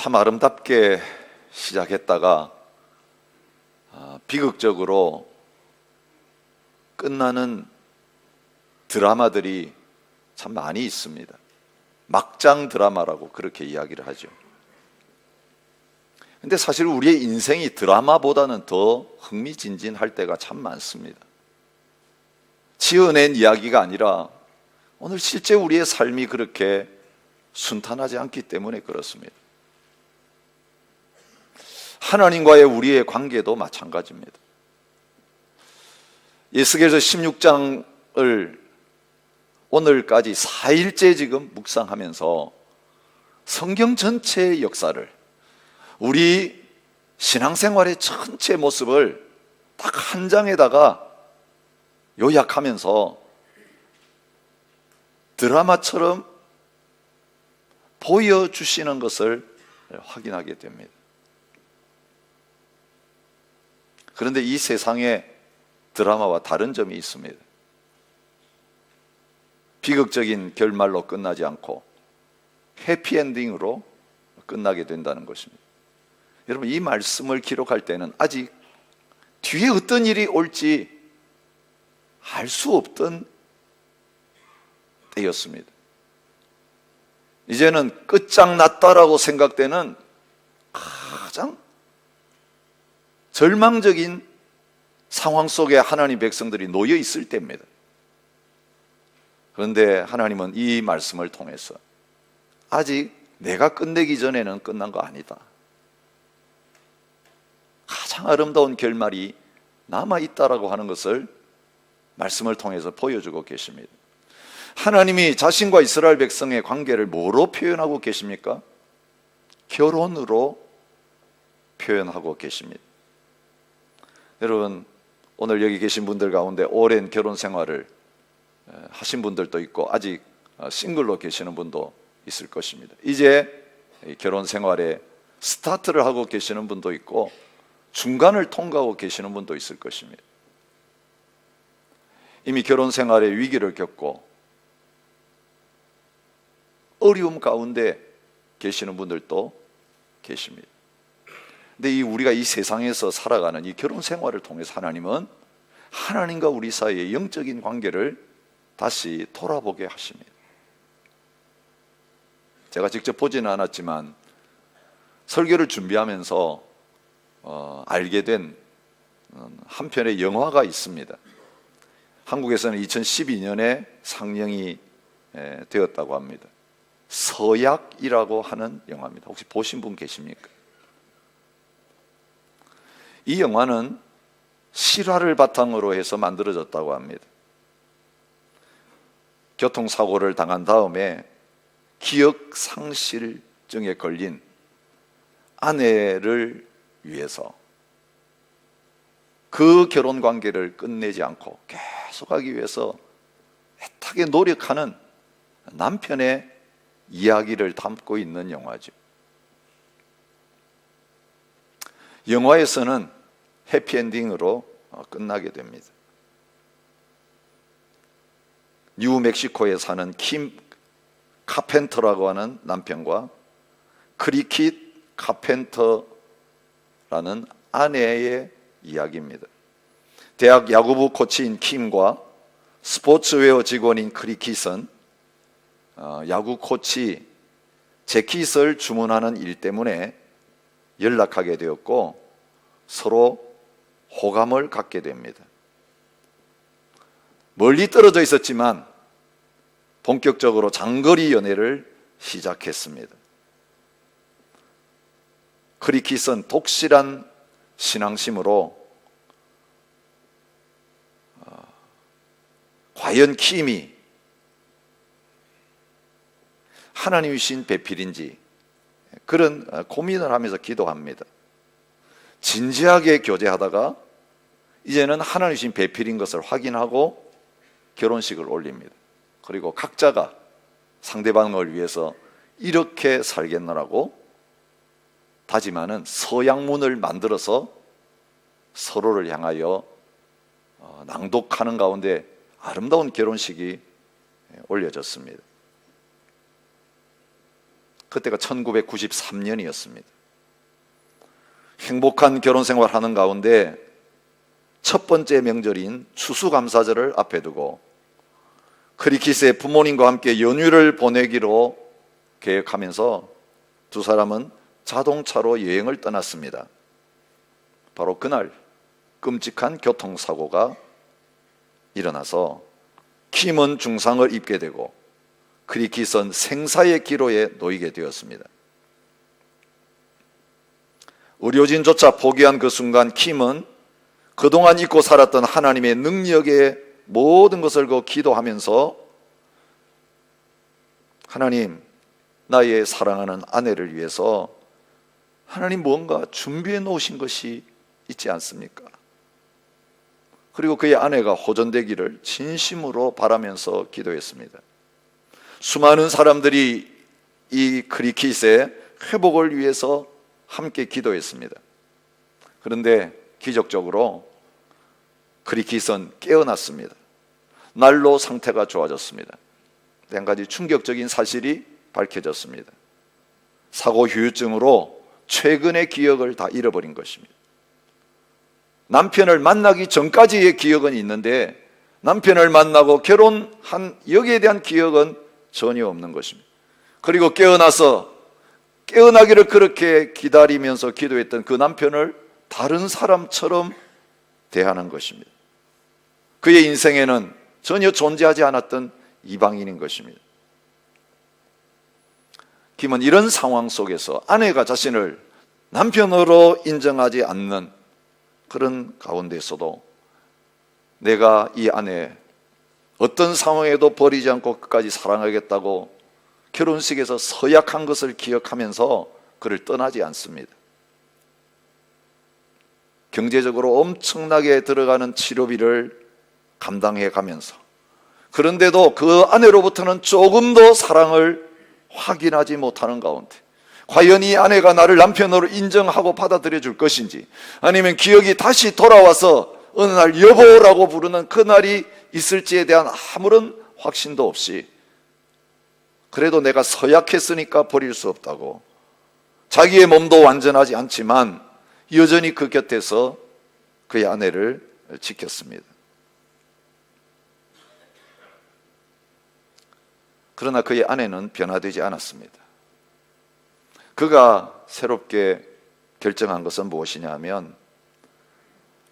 참 아름답게 시작했다가 비극적으로 끝나는 드라마들이 참 많이 있습니다. 막장 드라마라고 그렇게 이야기를 하죠. 근데 사실 우리의 인생이 드라마보다는 더 흥미진진할 때가 참 많습니다. 지어낸 이야기가 아니라 오늘 실제 우리의 삶이 그렇게 순탄하지 않기 때문에 그렇습니다. 하나님과의 우리의 관계도 마찬가지입니다. 에스겔서 16장을 오늘까지 4일째 지금 묵상하면서 성경 전체의 역사를, 우리 신앙생활의 전체 모습을 딱 한 장에다가 요약하면서 드라마처럼 보여주시는 것을 확인하게 됩니다. 그런데 이 세상의 드라마와 다른 점이 있습니다. 비극적인 결말로 끝나지 않고 해피엔딩으로 끝나게 된다는 것입니다. 여러분, 이 말씀을 기록할 때는 아직 뒤에 어떤 일이 올지 알 수 없던 때였습니다. 이제는 끝장났다라고 생각되는 가장 절망적인 상황 속에 하나님 백성들이 놓여 있을 때입니다. 그런데 하나님은 이 말씀을 통해서 아직 내가 끝내기 전에는 끝난 거 아니다. 가장 아름다운 결말이 남아있다라고 하는 것을 말씀을 통해서 보여주고 계십니다. 하나님이 자신과 이스라엘 백성의 관계를 뭐로 표현하고 계십니까? 결혼으로 표현하고 계십니다. 여러분, 오늘 여기 계신 분들 가운데 오랜 결혼 생활을 하신 분들도 있고 아직 싱글로 계시는 분도 있을 것입니다. 이제 결혼 생활에 스타트를 하고 계시는 분도 있고 중간을 통과하고 계시는 분도 있을 것입니다. 이미 결혼 생활에 위기를 겪고 어려움 가운데 계시는 분들도 계십니다. 근데 우리가 이 세상에서 살아가는 이 결혼 생활을 통해서 하나님은 하나님과 우리 사이의 영적인 관계를 다시 돌아보게 하십니다. 제가 직접 보지는 않았지만 설교를 준비하면서 알게 된 한 편의 영화가 있습니다. 한국에서는 2012년에 상영이 되었다고 합니다. 서약이라고 하는 영화입니다. 혹시 보신 분 계십니까? 이 영화는 실화를 바탕으로 해서 만들어졌다고 합니다. 교통사고를 당한 다음에 기억상실증에 걸린 아내를 위해서 그 결혼관계를 끝내지 않고 계속하기 위해서 애타게 노력하는 남편의 이야기를 담고 있는 영화죠. 영화에서는 해피엔딩으로 끝나게 됩니다. 뉴멕시코에 사는 킴 카펜터라고 하는 남편과 크리킷 카펜터라는 아내의 이야기입니다. 대학 야구부 코치인 킴과 스포츠웨어 직원인 크리킷은 야구 코치 재킷을 주문하는 일 때문에 연락하게 되었고 서로 호감을 갖게 됩니다. 멀리 떨어져 있었지만 본격적으로 장거리 연애를 시작했습니다. 크리킷은 독실한 신앙심으로 과연 킴이 하나님이신 배필인지 그런 고민을 하면서 기도합니다. 진지하게 교제하다가 이제는 하나님이신 배필인 것을 확인하고 결혼식을 올립니다. 그리고 각자가 상대방을 위해서 이렇게 살겠노라고 다짐하는 서약문을 만들어서 서로를 향하여 낭독하는 가운데 아름다운 결혼식이 올려졌습니다. 그때가 1993년이었습니다. 행복한 결혼 생활하는 가운데 첫 번째 명절인 추수감사절을 앞에 두고 크리키스의 부모님과 함께 연휴를 보내기로 계획하면서 두 사람은 자동차로 여행을 떠났습니다. 바로 그날 끔찍한 교통사고가 일어나서 킴은 중상을 입게 되고 크리키스는 생사의 기로에 놓이게 되었습니다. 의료진조차 포기한 그 순간 킴은 그동안 잊고 살았던 하나님의 능력의 모든 것을 기도하면서 하나님, 나의 사랑하는 아내를 위해서 하나님 뭔가 준비해 놓으신 것이 있지 않습니까? 그리고 그의 아내가 호전되기를 진심으로 바라면서 기도했습니다. 수많은 사람들이 이 크리키스의 회복을 위해서 함께 기도했습니다. 그런데 기적적으로 크리키스는 깨어났습니다. 날로 상태가 좋아졌습니다. 한 가지 충격적인 사실이 밝혀졌습니다. 사고 후유증으로 최근의 기억을 다 잃어버린 것입니다. 남편을 만나기 전까지의 기억은 있는데 남편을 만나고 결혼한 여기에 대한 기억은 전혀 없는 것입니다. 그리고 깨어나기를 그렇게 기다리면서 기도했던 그 남편을 다른 사람처럼 대하는 것입니다. 그의 인생에는 전혀 존재하지 않았던 이방인인 것입니다. 김은 이런 상황 속에서 아내가 자신을 남편으로 인정하지 않는 그런 가운데서도 내가 이 아내 어떤 상황에도 버리지 않고 끝까지 사랑하겠다고 결혼식에서 서약한 것을 기억하면서 그를 떠나지 않습니다. 경제적으로 엄청나게 들어가는 치료비를 감당해 가면서 그런데도 그 아내로부터는 조금도 사랑을 확인하지 못하는 가운데 과연 이 아내가 나를 남편으로 인정하고 받아들여 줄 것인지 아니면 기억이 다시 돌아와서 어느 날 여보라고 부르는 그날이 있을지에 대한 아무런 확신도 없이 그래도 내가 서약했으니까 버릴 수 없다고 자기의 몸도 완전하지 않지만 여전히 그 곁에서 그의 아내를 지켰습니다. 그러나 그의 아내는 변화되지 않았습니다. 그가 새롭게 결정한 것은 무엇이냐 하면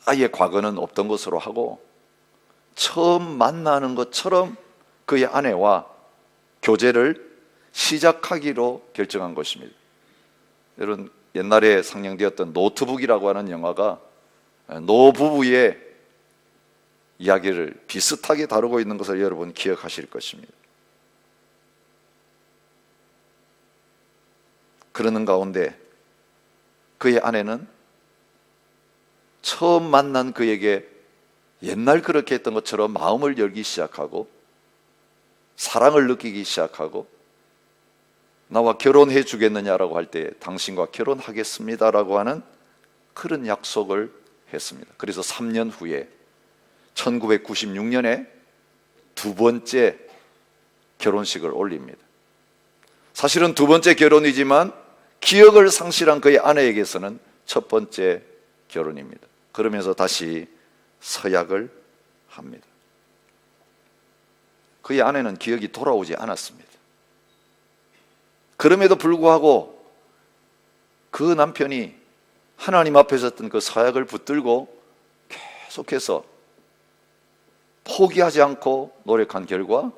아예 과거는 없던 것으로 하고 처음 만나는 것처럼 그의 아내와 교제를 시작하기로 결정한 것입니다. 여러분 옛날에 상영되었던 노트북이라고 하는 영화가 노부부의 이야기를 비슷하게 다루고 있는 것을 여러분 기억하실 것입니다. 그러는 가운데 그의 아내는 처음 만난 그에게 옛날 그렇게 했던 것처럼 마음을 열기 시작하고 사랑을 느끼기 시작하고 나와 결혼해 주겠느냐라고 할 때 당신과 결혼하겠습니다라고 하는 그런 약속을 했습니다. 그래서 3년 후에 1996년에 두 번째 결혼식을 올립니다. 사실은 두 번째 결혼이지만 기억을 상실한 그의 아내에게서는 첫 번째 결혼입니다. 그러면서 다시 서약을 합니다. 그의 아내는 기억이 돌아오지 않았습니다. 그럼에도 불구하고 그 남편이 하나님 앞에 섰던 그 서약을 붙들고 계속해서 포기하지 않고 노력한 결과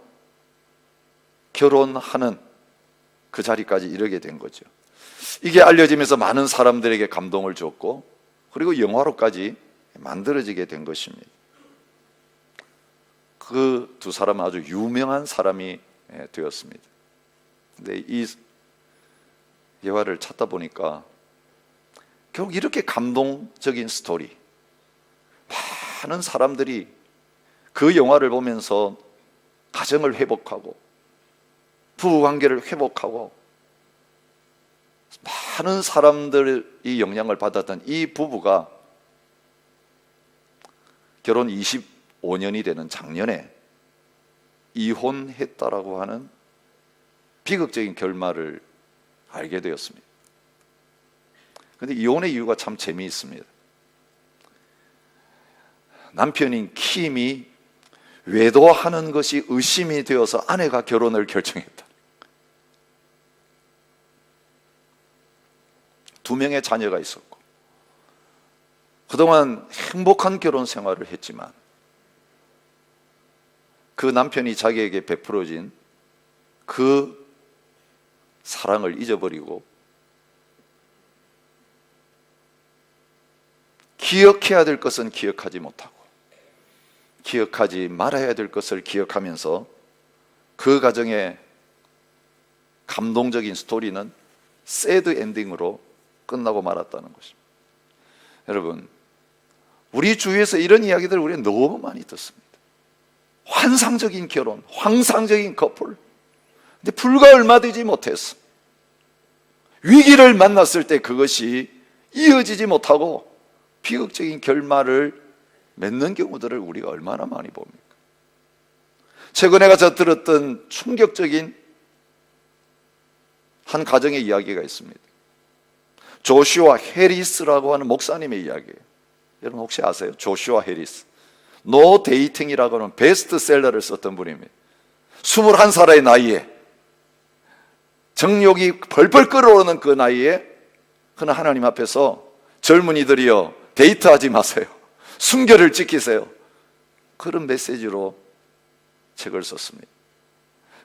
결혼하는 그 자리까지 이르게 된 거죠. 이게 알려지면서 많은 사람들에게 감동을 줬고 그리고 영화로까지 만들어지게 된 것입니다. 그 두 사람은 아주 유명한 사람이 되었습니다. 근데 이 예화를 찾다 보니까 결국 이렇게 감동적인 스토리, 많은 사람들이 그 영화를 보면서 가정을 회복하고 부부관계를 회복하고 많은 사람들이 영향을 받았던 이 부부가 결혼 25년이 되는 작년에 이혼했다라고 하는 비극적인 결말을 알게 되었습니다. 그런데 이혼의 이유가 참 재미있습니다. 남편인 킴이 외도하는 것이 의심이 되어서 아내가 결혼을 결정했다. 2명의 자녀가 있었고 그동안 행복한 결혼 생활을 했지만 그 남편이 자기에게 베풀어진 그 사랑을 잊어버리고 기억해야 될 것은 기억하지 못하고 기억하지 말아야 될 것을 기억하면서 그 가정의 감동적인 스토리는 새드 엔딩으로 끝나고 말았다는 것입니다. 여러분, 우리 주위에서 이런 이야기들 우리가 너무 많이 듣습니다. 환상적인 결혼, 환상적인 커플. 근데 불과 얼마 되지 못했어. 위기를 만났을 때 그것이 이어지지 못하고 비극적인 결말을 맺는 경우들을 우리가 얼마나 많이 봅니까? 최근에 가서 들었던 충격적인 한 가정의 이야기가 있습니다. 조슈아 해리스라고 하는 목사님의 이야기예요. 여러분 혹시 아세요? 조슈아 해리스. 노 데이팅이라고 하는 베스트셀러를 썼던 분입니다. 21살의 나이에 정욕이 벌벌 끓어오르는 그 나이에 그는 하나님 앞에서 젊은이들이여 데이트하지 마세요. 순결을 지키세요. 그런 메시지로 책을 썼습니다.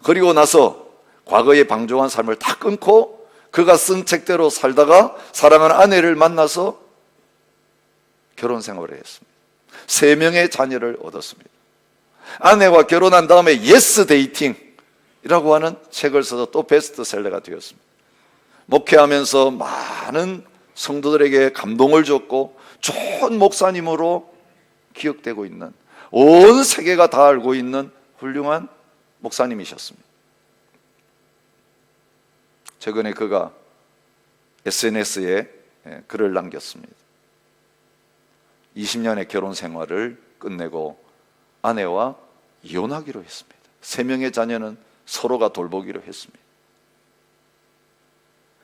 그리고 나서 과거의 방종한 삶을 다 끊고 그가 쓴 책대로 살다가 사랑하는 아내를 만나서 결혼 생활을 했습니다. 3명의 자녀를 얻었습니다. 아내와 결혼한 다음에 예스 데이팅이라고 하는 책을 써서 또 베스트셀러가 되었습니다. 목회하면서 많은 성도들에게 감동을 줬고 좋은 목사님으로 기억되고 있는, 온 세계가 다 알고 있는 훌륭한 목사님이셨습니다. 최근에 그가 SNS에 글을 남겼습니다. 20년의 결혼 생활을 끝내고 아내와 이혼하기로 했습니다. 3명의 자녀는 서로가 돌보기로 했습니다.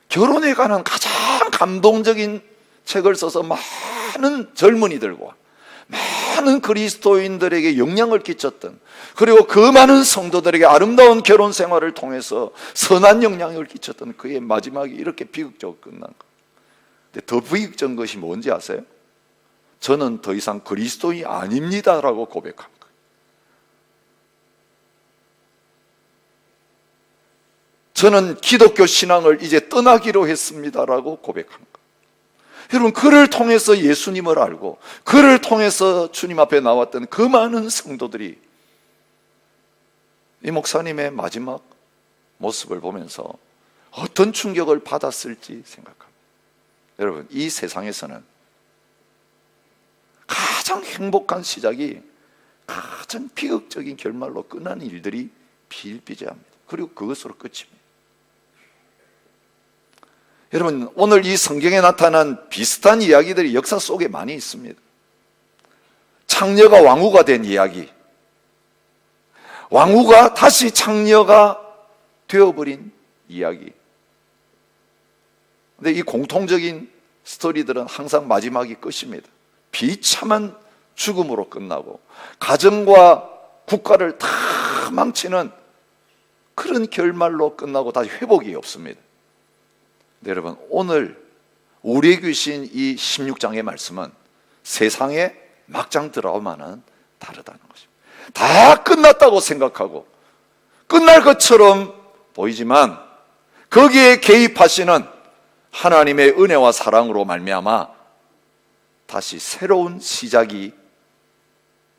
결혼에 관한 가장 감동적인 책을 써서 많은 젊은이들과 많은 그리스도인들에게 영향을 끼쳤던, 그리고 그 많은 성도들에게 아름다운 결혼 생활을 통해서 선한 영향을 끼쳤던 그의 마지막이 이렇게 비극적으로 끝난 것. 근데 더 비극적인 것이 뭔지 아세요? 저는 더 이상 그리스도인이 아닙니다라고 고백한 거예요. 저는 기독교 신앙을 이제 떠나기로 했습니다라고 고백한 거예요. 여러분, 그를 통해서 예수님을 알고 그를 통해서 주님 앞에 나왔던 그 많은 성도들이 이 목사님의 마지막 모습을 보면서 어떤 충격을 받았을지 생각합니다. 여러분, 이 세상에서는 가장 행복한 시작이 가장 비극적인 결말로 끝나는 일들이 비일비재합니다. 그리고 그것으로 끝입니다. 여러분, 오늘 이 성경에 나타난 비슷한 이야기들이 역사 속에 많이 있습니다. 창녀가 왕후가 된 이야기, 왕후가 다시 창녀가 되어버린 이야기. 근데 이 공통적인 스토리들은 항상 마지막이 끝입니다. 비참한 죽음으로 끝나고 가정과 국가를 다 망치는 그런 결말로 끝나고 다시 회복이 없습니다. 네, 여러분, 오늘 우리에게 주신 이 16장의 말씀은 세상의 막장 드라마는 다르다는 것입니다. 다 끝났다고 생각하고 끝날 것처럼 보이지만 거기에 개입하시는 하나님의 은혜와 사랑으로 말미암아 다시 새로운 시작이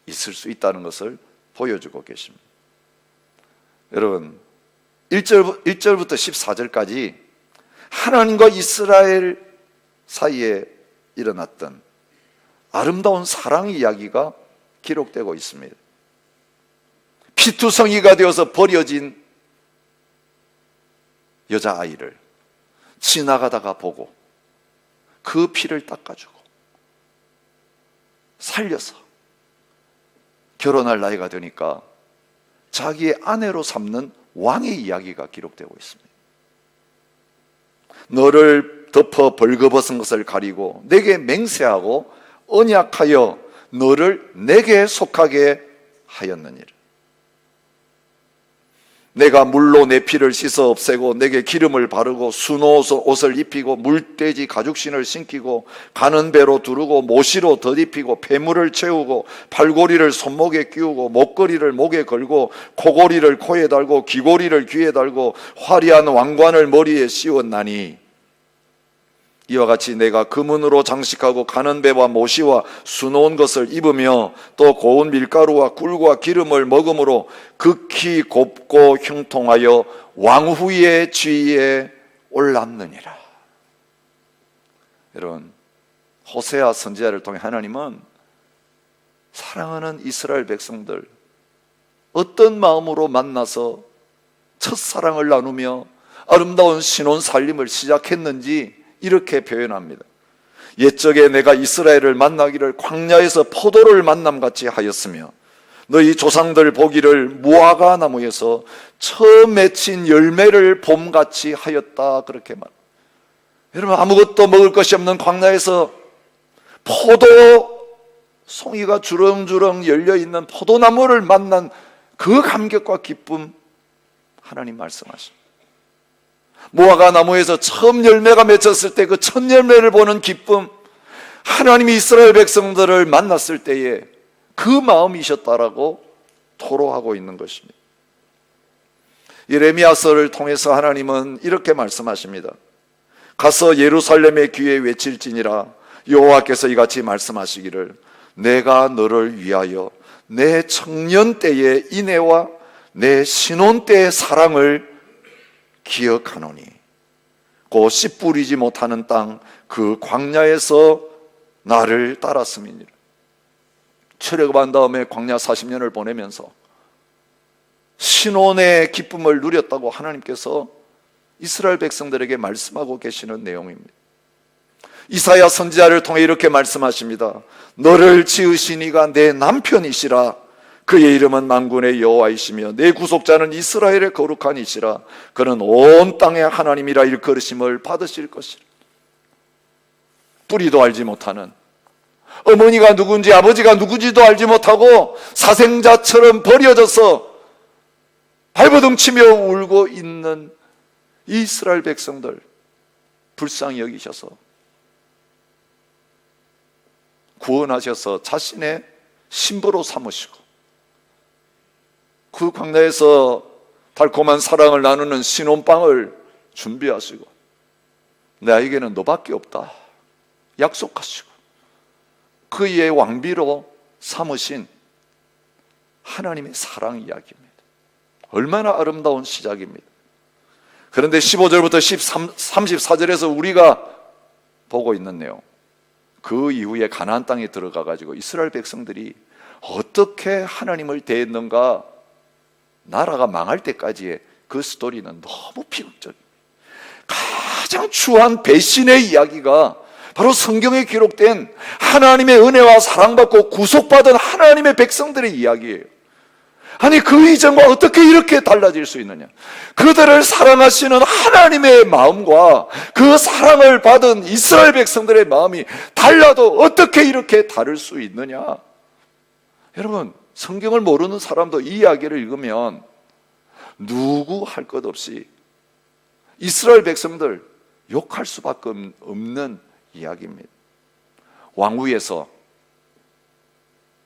있을 수 있다는 것을 보여주고 계십니다. 여러분, 1절부터 14절까지 하나님과 이스라엘 사이에 일어났던 아름다운 사랑 이야기가 기록되고 있습니다. 피투성이가 되어서 버려진 여자아이를 지나가다가 보고 그 피를 닦아주고 살려서 결혼할 나이가 되니까 자기의 아내로 삼는 왕의 이야기가 기록되고 있습니다. 너를 덮어 벌거벗은 것을 가리고 내게 맹세하고 언약하여 너를 내게 속하게 하였느니라. 내가 물로 내 피를 씻어 없애고 내게 기름을 바르고 수노 옷을 입히고 물돼지 가죽신을 신기고 가는 배로 두르고 모시로 덧입히고 폐물을 채우고 팔고리를 손목에 끼우고 목걸이를 목에 걸고 코고리를 코에 달고 귀고리를 귀에 달고 화려한 왕관을 머리에 씌웠나니 이와 같이 내가 금은으로 장식하고 가는 배와 모시와 수놓은 것을 입으며 또 고운 밀가루와 꿀과 기름을 먹음으로 극히 곱고 형통하여 왕후의 지위에 올랐느니라. 여러분, 호세아 선지자를 통해 하나님은 사랑하는 이스라엘 백성들 어떤 마음으로 만나서 첫사랑을 나누며 아름다운 신혼 살림을 시작했는지 이렇게 표현합니다. 옛적에 내가 이스라엘을 만나기를 광야에서 포도를 만남같이 하였으며 너희 조상들 보기를 무화과 나무에서 처음 맺힌 열매를 봄같이 하였다. 그렇게 말. 여러분, 아무것도 먹을 것이 없는 광야에서 포도 송이가 주렁주렁 열려있는 포도나무를 만난 그 감격과 기쁨 하나님 말씀하십니다. 무화과 나무에서 처음 열매가 맺혔을 때 그 첫 열매를 보는 기쁨, 하나님이 이스라엘 백성들을 만났을 때에 그 마음이셨다라고 토로하고 있는 것입니다. 예레미야서를 통해서 하나님은 이렇게 말씀하십니다. 가서 예루살렘의 귀에 외칠지니라 여호와께서 이같이 말씀하시기를 내가 너를 위하여 내 청년 때의 인애와 내 신혼 때의 사랑을 기억하노니 곧 씨 뿌리지 못하는 땅 그 광야에서 나를 따랐음이니라. 출애굽한 다음에 광야 40년을 보내면서 신혼의 기쁨을 누렸다고 하나님께서 이스라엘 백성들에게 말씀하고 계시는 내용입니다. 이사야 선지자를 통해 이렇게 말씀하십니다. 너를 지으신 이가 내 남편이시라. 그의 이름은 만군의 여호와이시며 내 구속자는 이스라엘의 거룩한 이시라. 그는 온 땅의 하나님이라 일컬으심을 받으실 것이라. 뿌리도 알지 못하는, 어머니가 누군지 아버지가 누군지도 알지 못하고 사생자처럼 버려져서 발버둥 치며 울고 있는 이스라엘 백성들 불쌍히 여기셔서 구원하셔서 자신의 신부로 삼으시고 그 광야에서 달콤한 사랑을 나누는 신혼방을 준비하시고 나에게는 너밖에 없다 약속하시고 그의 왕비로 삼으신 하나님의 사랑 이야기입니다. 얼마나 아름다운 시작입니다. 그런데 15절부터 34절에서 우리가 보고 있는 내용, 그 이후에 가나안 땅에 들어가 가지고 이스라엘 백성들이 어떻게 하나님을 대했는가, 나라가 망할 때까지의 그 스토리는 너무 비극적입니다. 가장 추한 배신의 이야기가 바로 성경에 기록된 하나님의 은혜와 사랑받고 구속받은 하나님의 백성들의 이야기예요. 아니, 그 이전과 어떻게 이렇게 달라질 수 있느냐? 그들을 사랑하시는 하나님의 마음과 그 사랑을 받은 이스라엘 백성들의 마음이 달라도 어떻게 이렇게 다를 수 있느냐? 여러분, 성경을 모르는 사람도 이 이야기를 읽으면 누구 할 것 없이 이스라엘 백성들 욕할 수밖에 없는 이야기입니다. 왕위에서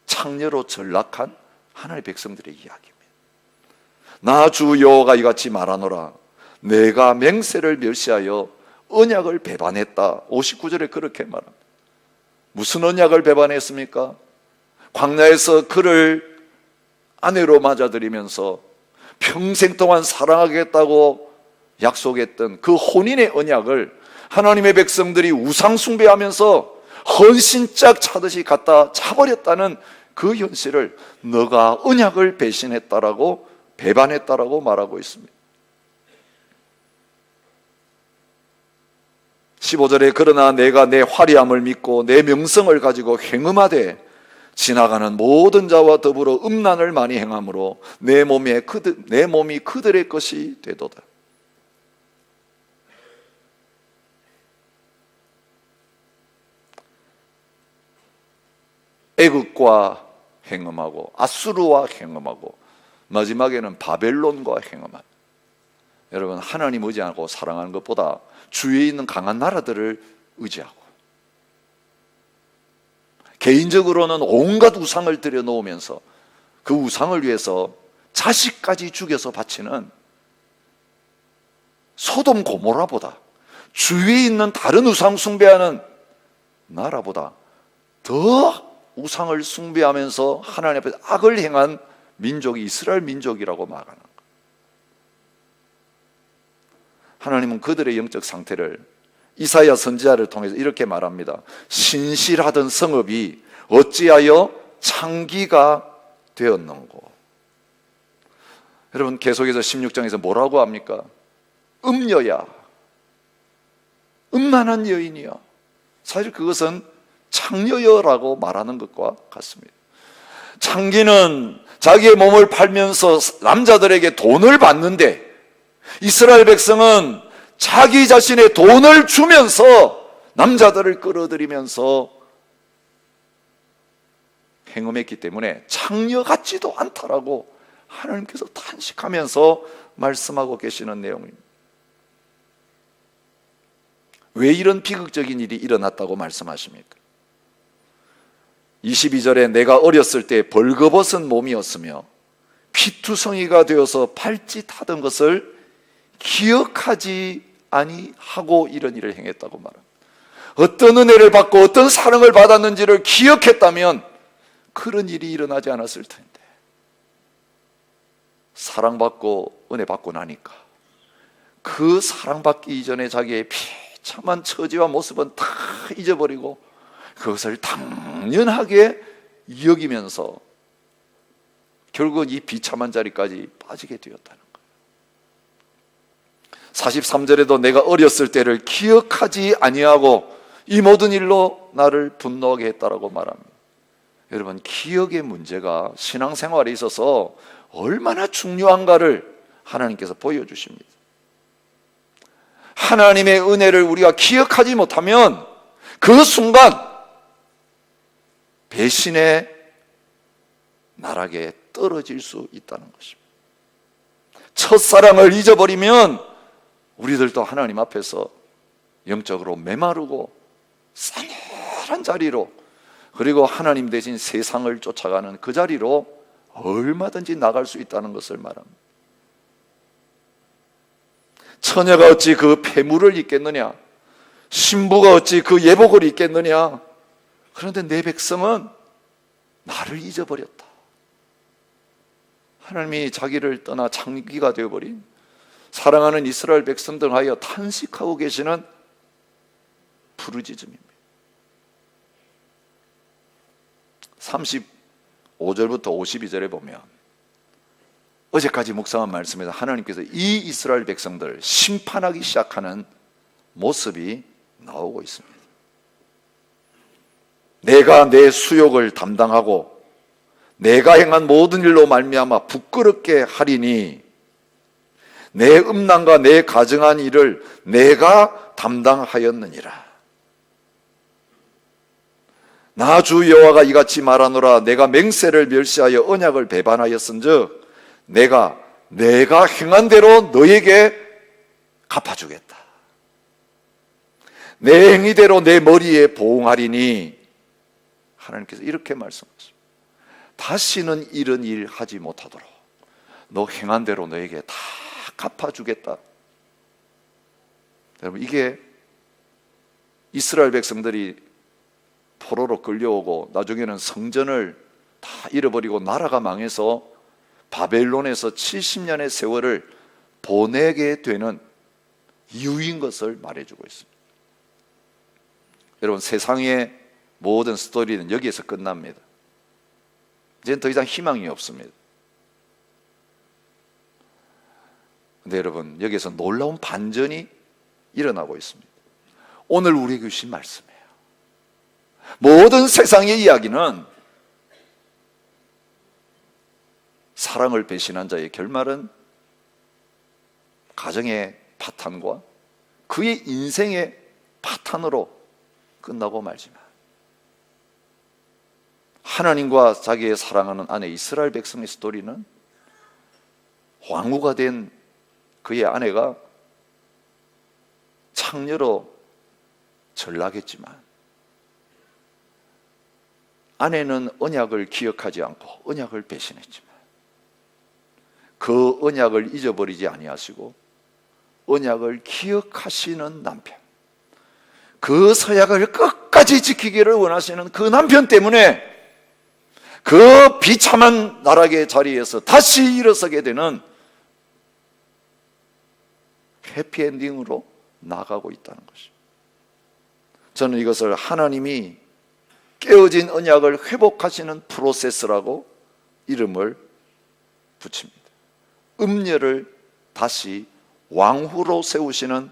창녀로 전락한 하나님의 백성들의 이야기입니다. 나 주 여호와가 이같이 말하노라. 내가 맹세를 멸시하여 언약을 배반했다. 59절에 그렇게 말합니다. 무슨 언약을 배반했습니까? 광야에서 그를 아내로 맞아들이면서 평생 동안 사랑하겠다고 약속했던 그 혼인의 언약을 하나님의 백성들이 우상 숭배하면서 헌신짝 차듯이 갖다 차버렸다는 그 현실을 너가 언약을 배신했다라고, 배반했다라고 말하고 있습니다. 15절에 그러나 내가 내 화려함을 믿고 내 명성을 가지고 행음하되 지나가는 모든 자와 더불어 음란을 많이 행함으로 내 몸이 그들의 것이 되도다. 애국과 행음하고 아수르와 행음하고 마지막에는 바벨론과 행음하고. 여러분, 하나님 의지하고 사랑하는 것보다 주위에 있는 강한 나라들을 의지하고 개인적으로는 온갖 우상을 들여놓으면서 그 우상을 위해서 자식까지 죽여서 바치는 소돔 고모라보다, 주위에 있는 다른 우상 숭배하는 나라보다 더 우상을 숭배하면서 하나님 앞에 악을 행한 민족이 이스라엘 민족이라고 말하는 거예요. 하나님은 그들의 영적 상태를 이사야 선지자를 통해서 이렇게 말합니다. 신실하던 성읍이 어찌하여 창기가 되었는고. 여러분, 계속해서 16장에서 뭐라고 합니까? 음녀야, 음란한 여인이야. 사실 그것은 창녀여라고 말하는 것과 같습니다. 창기는 자기의 몸을 팔면서 남자들에게 돈을 받는데, 이스라엘 백성은 자기 자신의 돈을 주면서 남자들을 끌어들이면서 행음했기 때문에 창녀 같지도 않다라고 하나님께서 탄식하면서 말씀하고 계시는 내용입니다. 왜 이런 비극적인 일이 일어났다고 말씀하십니까? 22절에 내가 어렸을 때 벌거벗은 몸이었으며 피투성이가 되어서 발짓하던 것을 기억하지 아니하고 이런 일을 행했다고 말합니다. 어떤 은혜를 받고 어떤 사랑을 받았는지를 기억했다면 그런 일이 일어나지 않았을 텐데, 사랑받고 은혜 받고 나니까 그 사랑받기 이전에 자기의 비참한 처지와 모습은 다 잊어버리고 그것을 당연하게 여기면서 결국은 이 비참한 자리까지 빠지게 되었다는 거예요. 43절에도 내가 어렸을 때를 기억하지 아니하고 이 모든 일로 나를 분노하게 했다라고 말합니다. 여러분, 기억의 문제가 신앙생활에 있어서 얼마나 중요한가를 하나님께서 보여주십니다. 하나님의 은혜를 우리가 기억하지 못하면 그 순간 배신의 나락에 떨어질 수 있다는 것입니다. 첫사랑을 잊어버리면 우리들도 하나님 앞에서 영적으로 메마르고 싸늘한 자리로, 그리고 하나님 대신 세상을 쫓아가는 그 자리로 얼마든지 나갈 수 있다는 것을 말합니다. 처녀가 어찌 그 폐물을 입겠느냐, 신부가 어찌 그 예복을 입겠느냐. 그런데 내 백성은 나를 잊어버렸다. 하나님이 자기를 떠나 창기가 되어버린 사랑하는 이스라엘 백성들 하여 탄식하고 계시는 부르짖음입니다. 35절부터 52절에 보면 어제까지 묵상한 말씀에서 하나님께서 이 이스라엘 백성들을 심판하기 시작하는 모습이 나오고 있습니다. 내가 내 수욕을 담당하고 내가 행한 모든 일로 말미암아 부끄럽게 하리니 내 음란과 내 가증한 일을 내가 담당하였느니라. 나 주 여호와가 이같이 말하노라. 내가 맹세를 멸시하여 언약을 배반하였은즉 내가 행한 대로 너에게 갚아주겠다. 내 행위대로 내 머리에 보응하리니. 하나님께서 이렇게 말씀하십니다. 다시는 이런 일 하지 못하도록 너 행한 대로 너에게 다 갚아주겠다. 여러분, 이게 이스라엘 백성들이 포로로 끌려오고 나중에는 성전을 다 잃어버리고 나라가 망해서 바벨론에서 70년의 세월을 보내게 되는 이유인 것을 말해주고 있습니다. 여러분, 세상의 모든 스토리는 여기에서 끝납니다. 이제는 더 이상 희망이 없습니다. 그런데 여러분, 여기에서 놀라운 반전이 일어나고 있습니다. 오늘 우리에게 주신 말씀이에요. 모든 세상의 이야기는 사랑을 배신한 자의 결말은 가정의 파탄과 그의 인생의 파탄으로 끝나고 말지만, 하나님과 자기의 사랑하는 아내 이스라엘 백성의 스토리는 왕후가 된 그의 아내가 창녀로 전락했지만 아내는 언약을 기억하지 않고 언약을 배신했지만 그 언약을 잊어버리지 아니하시고 언약을 기억하시는 남편, 그 서약을 끝까지 지키기를 원하시는 그 남편 때문에 그 비참한 나락의 자리에서 다시 일어서게 되는 해피엔딩으로 나가고 있다는 것입니다. 저는 이것을 하나님이 깨어진 언약을 회복하시는 프로세스라고 이름을 붙입니다. 음녀를 다시 왕후로 세우시는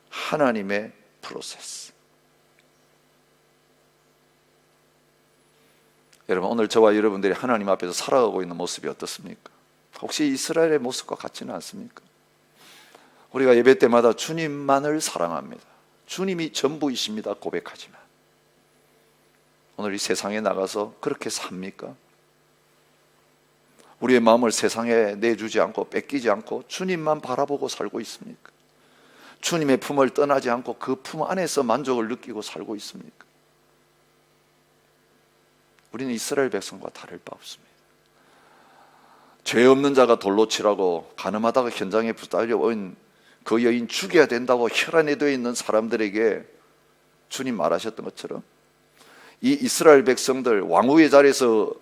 하나님의 프로세스. 여러분, 오늘 저와 여러분들이 하나님 앞에서 살아가고 있는 모습이 어떻습니까? 혹시 이스라엘의 모습과 같지는 않습니까? 우리가 예배 때마다 주님만을 사랑합니다, 주님이 전부이십니다 고백하지만 오늘 이 세상에 나가서 그렇게 삽니까? 우리의 마음을 세상에 내주지 않고 뺏기지 않고 주님만 바라보고 살고 있습니까? 주님의 품을 떠나지 않고 그 품 안에서 만족을 느끼고 살고 있습니까? 우리는 이스라엘 백성과 다를 바 없습니다. 죄 없는 자가 돌로 치라고 가늠하다가 현장에 달려온 그 여인 죽여야 된다고 혈안에 되어 있는 사람들에게 주님 말하셨던 것처럼 이 이스라엘 백성들, 왕후의 자리에서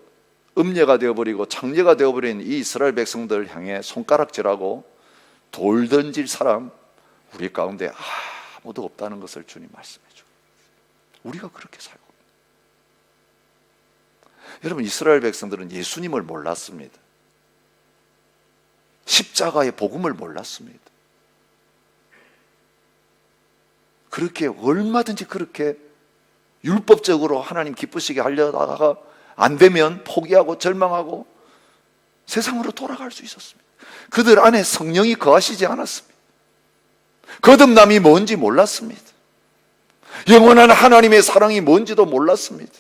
음녀가 되어버리고 창녀가 되어버린 이 이스라엘 백성들 향해 손가락질하고 돌 던질 사람 우리 가운데 아무도 없다는 것을 주님 말씀해 주고, 우리가 그렇게 살고 있습니다. 여러분, 이스라엘 백성들은 예수님을 몰랐습니다. 십자가의 복음을 몰랐습니다. 그렇게 얼마든지 그렇게 율법적으로 하나님 기쁘시게 하려다가 안 되면 포기하고 절망하고 세상으로 돌아갈 수 있었습니다. 그들 안에 성령이 거하시지 않았습니다. 거듭남이 뭔지 몰랐습니다. 영원한 하나님의 사랑이 뭔지도 몰랐습니다.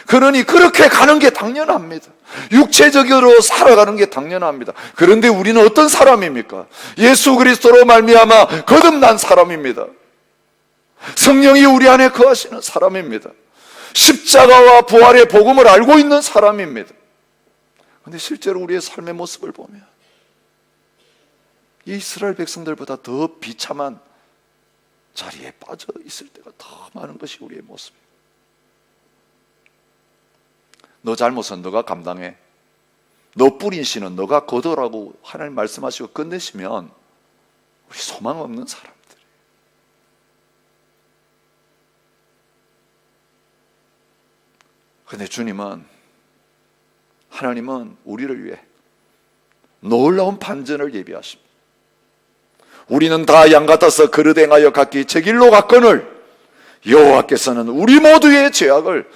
그러니 그렇게 가는 게 당연합니다. 육체적으로 살아가는 게 당연합니다. 그런데 우리는 어떤 사람입니까? 예수 그리스도로 말미암아 거듭난 사람입니다. 성령이 우리 안에 거하시는 사람입니다. 십자가와 부활의 복음을 알고 있는 사람입니다. 그런데 실제로 우리의 삶의 모습을 보면 이 이스라엘 백성들보다 더 비참한 자리에 빠져 있을 때가 더 많은 것이 우리의 모습입니다. 너 잘못은 너가 감당해, 너 뿌린 씨는 너가 거둬라고 하나님 말씀하시고 끝내시면 우리 소망 없는 사람들. 그런데 주님은, 하나님은 우리를 위해 놀라운 반전을 예비하십니다. 우리는 다 양 같아서 그릇 행하여 각기 제 길로 갔거늘 여호와께서는 우리 모두의 죄악을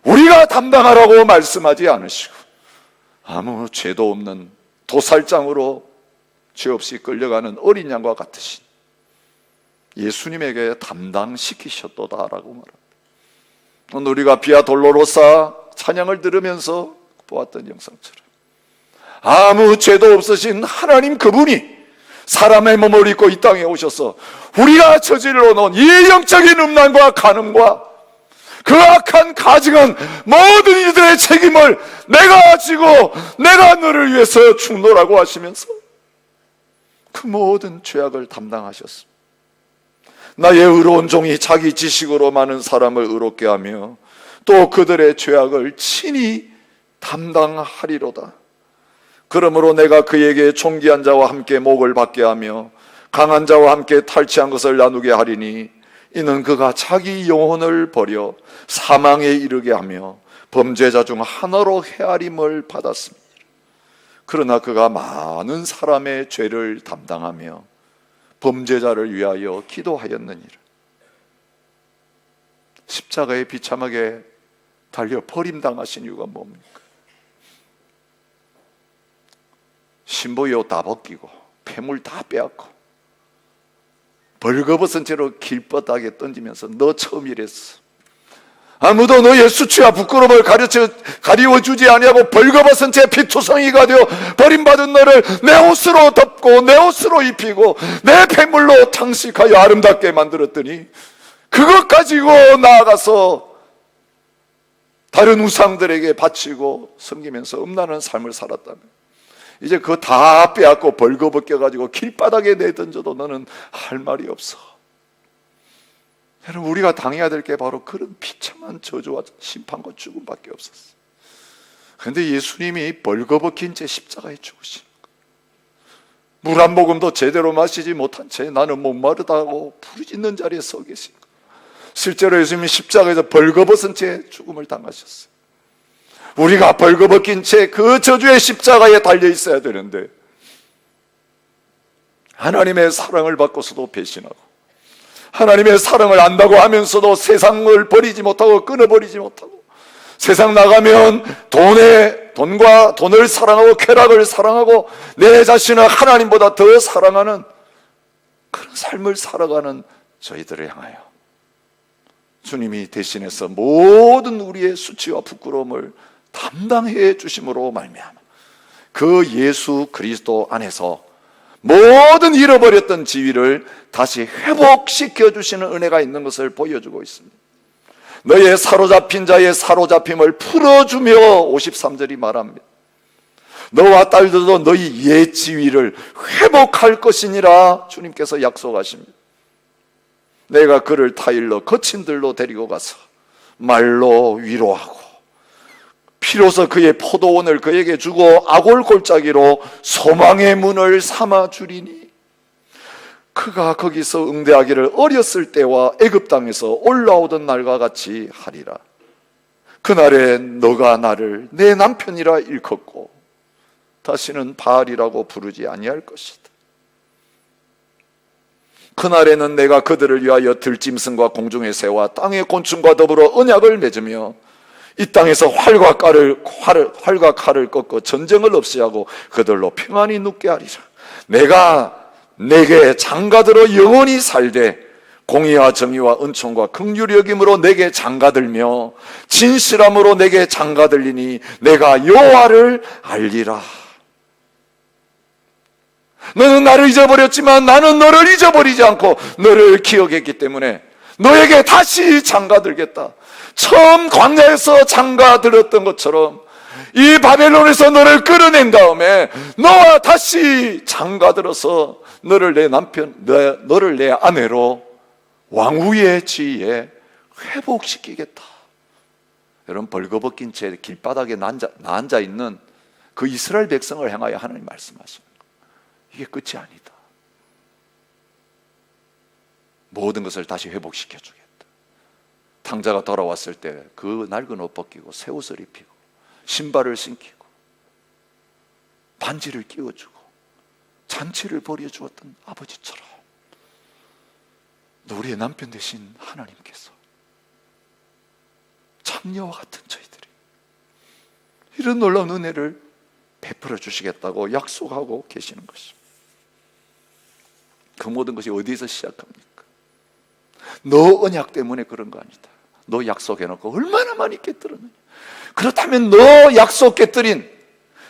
우리가 담당하라고 말씀하지 않으시고 아무 죄도 없는 도살장으로 죄 없이 끌려가는 어린 양과 같으신 예수님에게 담당시키셨도다라고 말합니다. 오늘 우리가 비아 돌로로사 찬양을 들으면서 보았던 영상처럼 아무 죄도 없으신 하나님 그분이 사람의 몸을 입고 이 땅에 오셔서 우리가 저질러 놓은 이 영적인 음란과 간음과 그 악한 가증한 모든 이들의 책임을 내가 지고 내가 너를 위해서 죽노라고 하시면서 그 모든 죄악을 담당하셨습니다. 나의 의로운 종이 자기 지식으로 많은 사람을 의롭게 하며 또 그들의 죄악을 친히 담당하리로다. 그러므로 내가 그에게 존귀한 자와 함께 목을 받게 하며 강한 자와 함께 탈취한 것을 나누게 하리니 이는 그가 자기 영혼을 버려 사망에 이르게 하며 범죄자 중 하나로 헤아림을 받았습니다. 그러나 그가 많은 사람의 죄를 담당하며 범죄자를 위하여 기도하였느니라. 십자가에 비참하게 달려 버림당하신 이유가 뭡니까? 신부의 옷 다 벗기고 폐물 다 빼앗고 벌거벗은 채로 길바닥에 던지면서 너 처음 이랬어. 아무도 너의 수치와 부끄러움을 가리워주지 아니하고 벌거벗은 채 피투성이가 되어 버림받은 너를 내 옷으로 덮고 내 옷으로 입히고 내 폐물로 장식하여 아름답게 만들었더니 그것 가지고 나아가서 다른 우상들에게 바치고 섬기면서 음란한 삶을 살았다면 이제 그거 다 빼앗고 벌거벗겨가지고 길바닥에 내던져도 너는 할 말이 없어. 여러분, 우리가 당해야 될 게 바로 그런 비참한 저주와 심판과 죽음밖에 없었어. 그런데 예수님이 벌거벗긴 채 십자가에 죽으신 물 한 모금도 제대로 마시지 못한 채 나는 목마르다고 부르짖는 자리에 서 계신 거예요. 실제로 예수님이 십자가에서 벌거벗은 채 죽음을 당하셨어요. 우리가 벌거벗긴 채 그 저주의 십자가에 달려 있어야 되는데 하나님의 사랑을 받고서도 배신하고 하나님의 사랑을 안다고 하면서도 세상을 버리지 못하고 끊어버리지 못하고 세상 나가면 돈을 사랑하고 쾌락을 사랑하고 내 자신을 하나님보다 더 사랑하는 그런 삶을 살아가는 저희들을 향하여 주님이 대신해서 모든 우리의 수치와 부끄러움을 담당해 주심으로 말미암아 그 예수 그리스도 안에서 모든 잃어버렸던 지위를 다시 회복시켜 주시는 은혜가 있는 것을 보여주고 있습니다. 너의 사로잡힌 자의 사로잡힘을 풀어주며 53절이 말합니다. 너와 딸들도 너희 옛 지위를 회복할 것이니라 주님께서 약속하십니다. 내가 그를 타일러 거친 들로 데리고 가서 말로 위로하고 피로써 그의 포도원을 그에게 주고 아골 골짜기로 소망의 문을 삼아 주리니 그가 거기서 응대하기를 어렸을 때와 애굽 땅에서 올라오던 날과 같이 하리라. 그날에 너가 나를 내 남편이라 일컫고 다시는 바알이라고 부르지 아니할 것이다. 그날에는 내가 그들을 위하여 들짐승과 공중의 새와 땅의 곤충과 더불어 언약을 맺으며 이 땅에서 활과 칼을 꺾고 전쟁을 없이 하고 그들로 평안히 눕게 하리라. 내가 내게 장가들어 영원히 살되 공의와 정의와 은총과 긍휼히 여김으로 내게 장가들며 진실함으로 내게 장가들리니 내가 여호와를 알리라. 너는 나를 잊어버렸지만 나는 너를 잊어버리지 않고 너를 기억했기 때문에 너에게 다시 장가들겠다. 처음 광야에서 장가들었던 것처럼 이 바벨론에서 너를 끌어낸 다음에 너와 다시 장가들어서 너를 내 남편, 너를 내 아내로 왕후의 지위에 회복시키겠다. 여러분, 벌거벗긴 채 길바닥에 앉아 있는 그 이스라엘 백성을 향하여 하나님 말씀하십니다. 이게 끝이 아니다. 모든 것을 다시 회복시켜 주겠다. 탕자가 돌아왔을 때 그 낡은 옷 벗기고 새 옷을 입히고 신발을 신기고 반지를 끼워주고 잔치를 벌여주었던 아버지처럼 우리의 남편 되신 하나님께서 창녀와 같은 저희들이 이런 놀라운 은혜를 베풀어 주시겠다고 약속하고 계시는 것입니다. 그 모든 것이 어디서 시작합니까? 너 언약 때문에 그런 거 아니다. 너 약속해놓고 얼마나 많이 깨뜨렸느냐. 그렇다면 너 약속 깨뜨린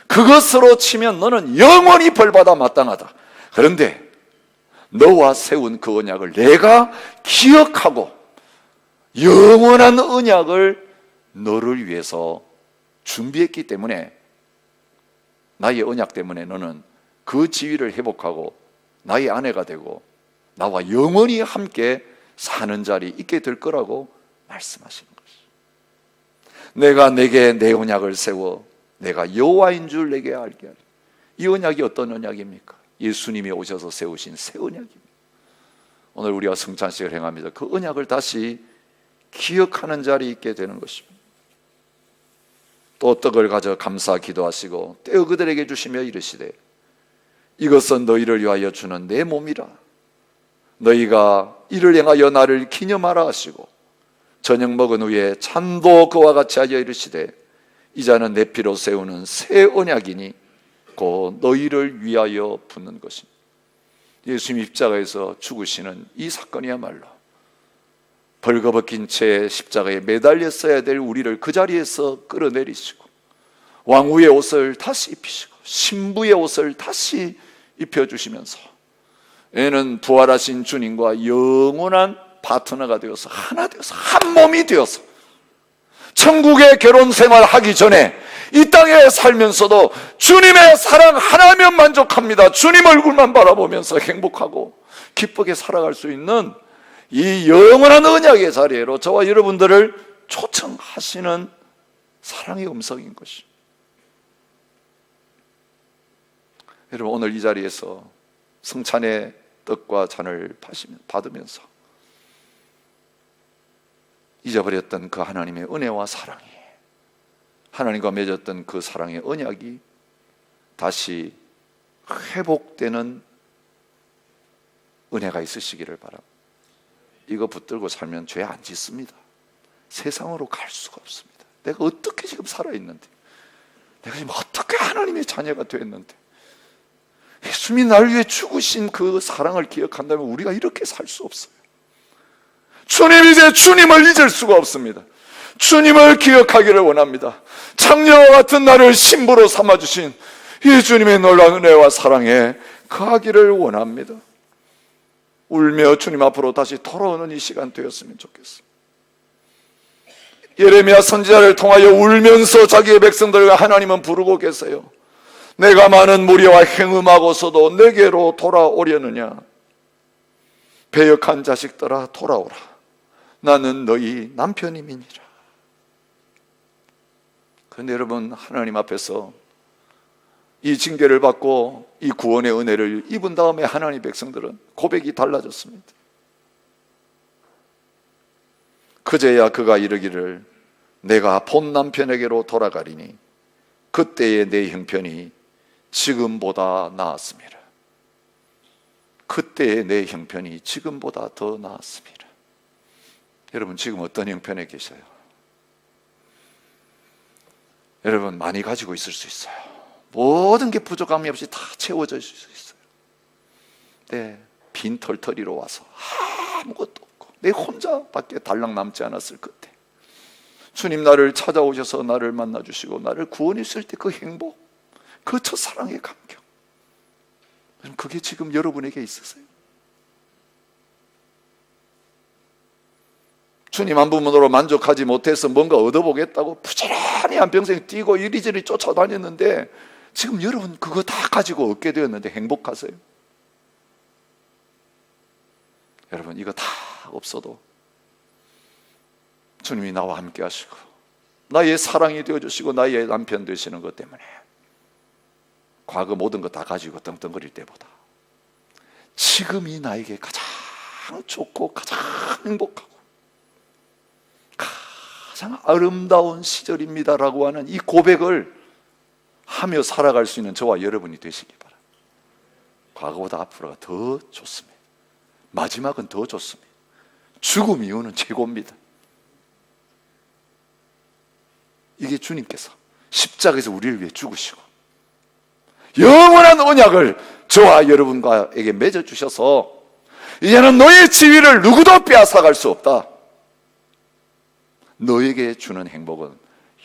그것으로 치면 너는 영원히 벌받아 마땅하다. 그런데 너와 세운 그 언약을 내가 기억하고 영원한 언약을 너를 위해서 준비했기 때문에 나의 언약 때문에 너는 그 지위를 회복하고 나의 아내가 되고 나와 영원히 함께 사는 자리 있게 될 거라고 말씀하시는 것이죠. 내가 내게 내 언약을 세워 내가 여호와인 줄 내게 알게 하리. 이 언약이 어떤 언약입니까? 예수님이 오셔서 세우신 새 언약입니다. 오늘 우리가 성찬식을 행하면서 그 언약을 다시 기억하는 자리에 있게 되는 것입니다. 또 떡을 가져 감사 기도하시고 떼어 그들에게 주시며 이르시되 이것은 너희를 위하여 주는 내 몸이라. 너희가 이를 행하여 나를 기념하라 하시고 저녁 먹은 후에 잔도 그와 같이 하여 이르시되 이 잔은 내 피로 세우는 새 언약이니 곧 너희를 위하여 붓는 것입니다. 예수님 십자가에서 죽으시는 이 사건이야말로 벌거벗긴 채 십자가에 매달렸어야 될 우리를 그 자리에서 끌어내리시고 왕후의 옷을 다시 입히시고 신부의 옷을 다시 입혀주시면서 얘는 부활하신 주님과 영원한 파트너가 되어서 하나 되어서 한 몸이 되어서 천국의 결혼 생활하기 전에 이 땅에 살면서도 주님의 사랑 하나면 만족합니다. 주님 얼굴만 바라보면서 행복하고 기쁘게 살아갈 수 있는 이 영원한 언약의 자리로 저와 여러분들을 초청하시는 사랑의 음성인 것이. 여러분, 오늘 이 자리에서 성찬의 떡과 잔을 받으면서 잊어버렸던 그 하나님의 은혜와 사랑이, 하나님과 맺었던 그 사랑의 언약이 다시 회복되는 은혜가 있으시기를 바랍니다. 이거 붙들고 살면 죄 안 짓습니다. 세상으로 갈 수가 없습니다. 내가 어떻게 지금 살아있는데, 내가 지금 어떻게 하나님의 자녀가 됐는데, 예수님이 나를 위해 죽으신 그 사랑을 기억한다면 우리가 이렇게 살 수 없어요. 주님, 이제 주님을 잊을 수가 없습니다. 주님을 기억하기를 원합니다. 창녀와 같은 나를 신부로 삼아주신 이 주님의 놀라운 은혜와 사랑에 거하기를 원합니다. 울며 주님 앞으로 다시 돌아오는 이 시간 되었으면 좋겠습니다. 예레미야 선지자를 통하여 울면서 자기의 백성들과 하나님은 부르고 계세요. 내가 많은 무리와 행음하고서도 내게로 돌아오려느냐? 배역한 자식들아 돌아오라. 나는 너희 남편임이니라. 그런데 여러분, 하나님 앞에서 이 징계를 받고 이 구원의 은혜를 입은 다음에 하나님 백성들은 고백이 달라졌습니다. 그제야 그가 이르기를 내가 본 남편에게로 돌아가리니 그때의 내 형편이 지금보다 나았습니다. 그때의 내 형편이 지금보다 더 나았습니다. 여러분, 지금 어떤 형편에 계셔요? 여러분, 많이 가지고 있을 수 있어요. 모든 게 부족함이 없이 다 채워져 있을 수 있어요. 네, 빈 털터리로 와서 아무것도 없고 내 혼자밖에 달랑 남지 않았을 그때 주님 나를 찾아오셔서 나를 만나주시고 나를 구원했을 때 그 행복, 그 첫사랑의 감격, 그게 지금 여러분에게 있으세요? 주님 한 부분으로 만족하지 못해서 뭔가 얻어보겠다고 부지런히 한평생 뛰고 이리저리 쫓아다녔는데 지금 여러분 그거 다 가지고 얻게 되었는데 행복하세요? 여러분, 이거 다 없어도 주님이 나와 함께 하시고 나의 사랑이 되어주시고 나의 남편 되시는 것 때문에 과거 모든 거 다 가지고 떵떵거릴 때보다 지금이 나에게 가장 좋고 가장 행복하고 가장 아름다운 시절입니다라고 하는 이 고백을 하며 살아갈 수 있는 저와 여러분이 되시기 바랍니다. 과거보다 앞으로가 더 좋습니다. 마지막은 더 좋습니다. 죽음 이후는 최고입니다. 이게 주님께서 십자가에서 우리를 위해 죽으시고 영원한 언약을 저와 여러분과에게 맺어주셔서 이제는 너의 지위를 누구도 빼앗아갈 수 없다. 너에게 주는 행복은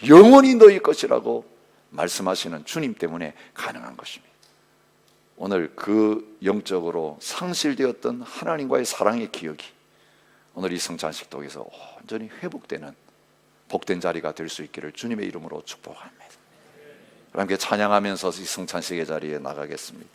영원히 너의 것이라고 말씀하시는 주님 때문에 가능한 것입니다. 오늘 그 영적으로 상실되었던 하나님과의 사랑의 기억이 오늘 이 성찬식독에서 온전히 회복되는 복된 자리가 될 수 있기를 주님의 이름으로 축복합니다. 함께 찬양하면서 이 성찬식의 자리에 나가겠습니다.